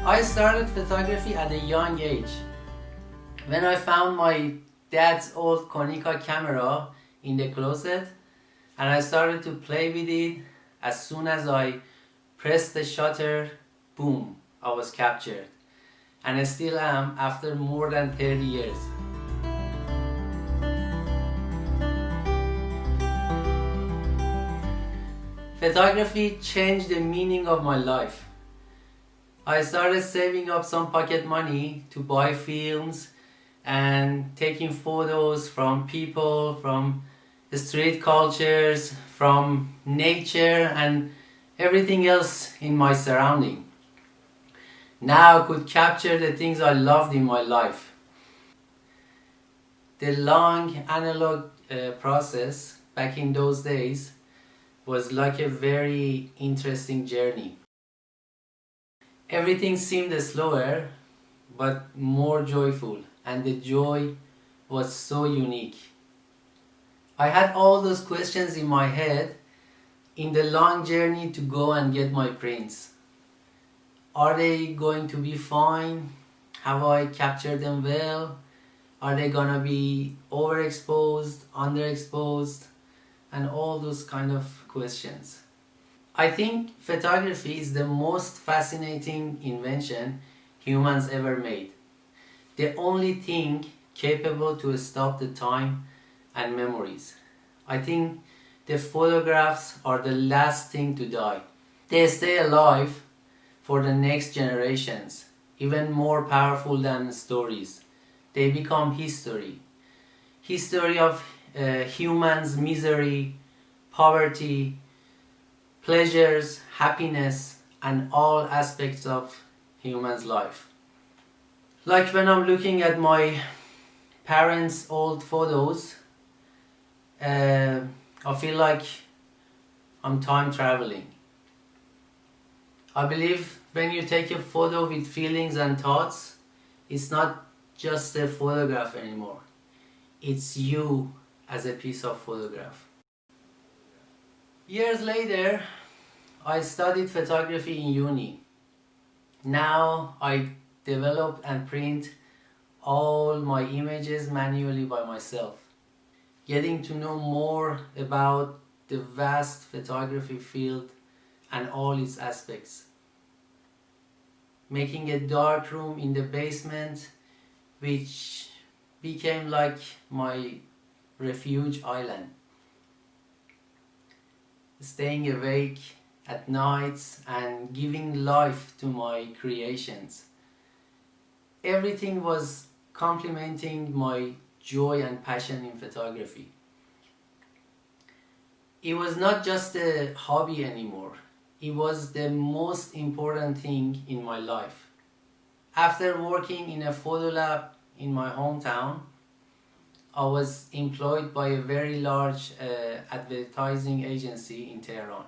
I started photography at a young age. When I found my dad's old Konica camera in the closet and I started to play with it, as soon as I pressed the shutter, boom, I was captured. And I still am after more than 30 years. Photography changed the meaning of my life. I started saving up some pocket money to buy films and taking photos from people, from the street cultures, from nature and everything else in my surrounding. Now I could capture the things I loved in my life. The long analog process back in those days was like a very interesting journey. Everything seemed slower but more joyful, and the joy was so unique. I had all those questions in my head in the long journey to go and get my prints. Are they going to be fine? Have I captured them well? Are they gonna be overexposed, underexposed, and all those kind of questions. I think photography is the most fascinating invention humans ever made. The only thing capable to stop the time and memories. I think the photographs are the last thing to die. They stay alive for the next generations, even more powerful than stories. They become history. History of humans' misery, poverty, pleasures, happiness, and all aspects of humans' life. Like when I'm looking at my parents' old photos, I feel like I'm time traveling. I believe when you take a photo with feelings and thoughts, it's not just a photograph anymore. It's you as a piece of photograph. Years later, I studied photography in uni. Now I develop and print all my images manually by myself. Getting to know more about the vast photography field and all its aspects. Making a dark room in the basement, which became like my refuge island. Staying awake at nights and giving life to my creations. Everything was complementing my joy and passion in photography. It was not just a hobby anymore. It was the most important thing in my life. After working in a photo lab in my hometown, I was employed by a very large advertising agency in Tehran.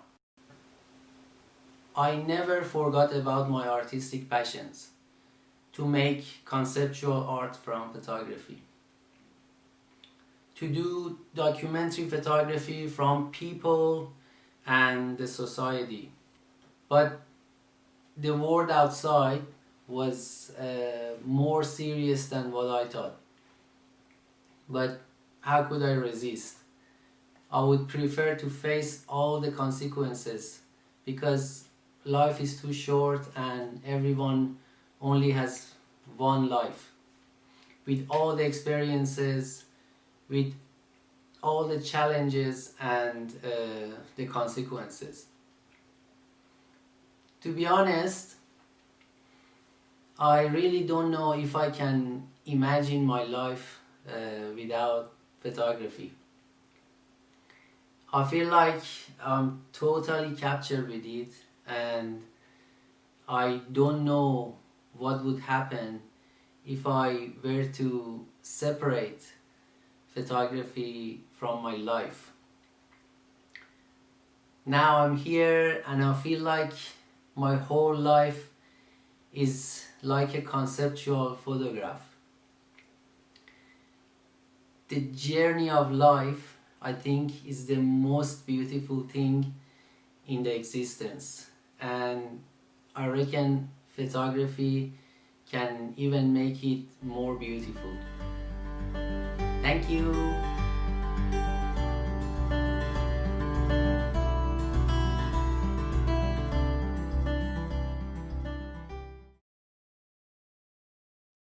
I never forgot about my artistic passions to make conceptual art from photography. To do documentary photography from people and the society. But the world outside was more serious than what I thought. But how could I resist? I would prefer to face all the consequences because life is too short and everyone only has one life. With all the experiences, with all the challenges and the consequences. To be honest, I really don't know if I can imagine my life without photography. I feel like I'm totally captured with it and I don't know what would happen if I were to separate photography from my life. Now I'm here and I feel like my whole life is like a conceptual photograph. The journey of life, I think, is the most beautiful thing in the existence, and I reckon photography can even make it more beautiful. Thank you.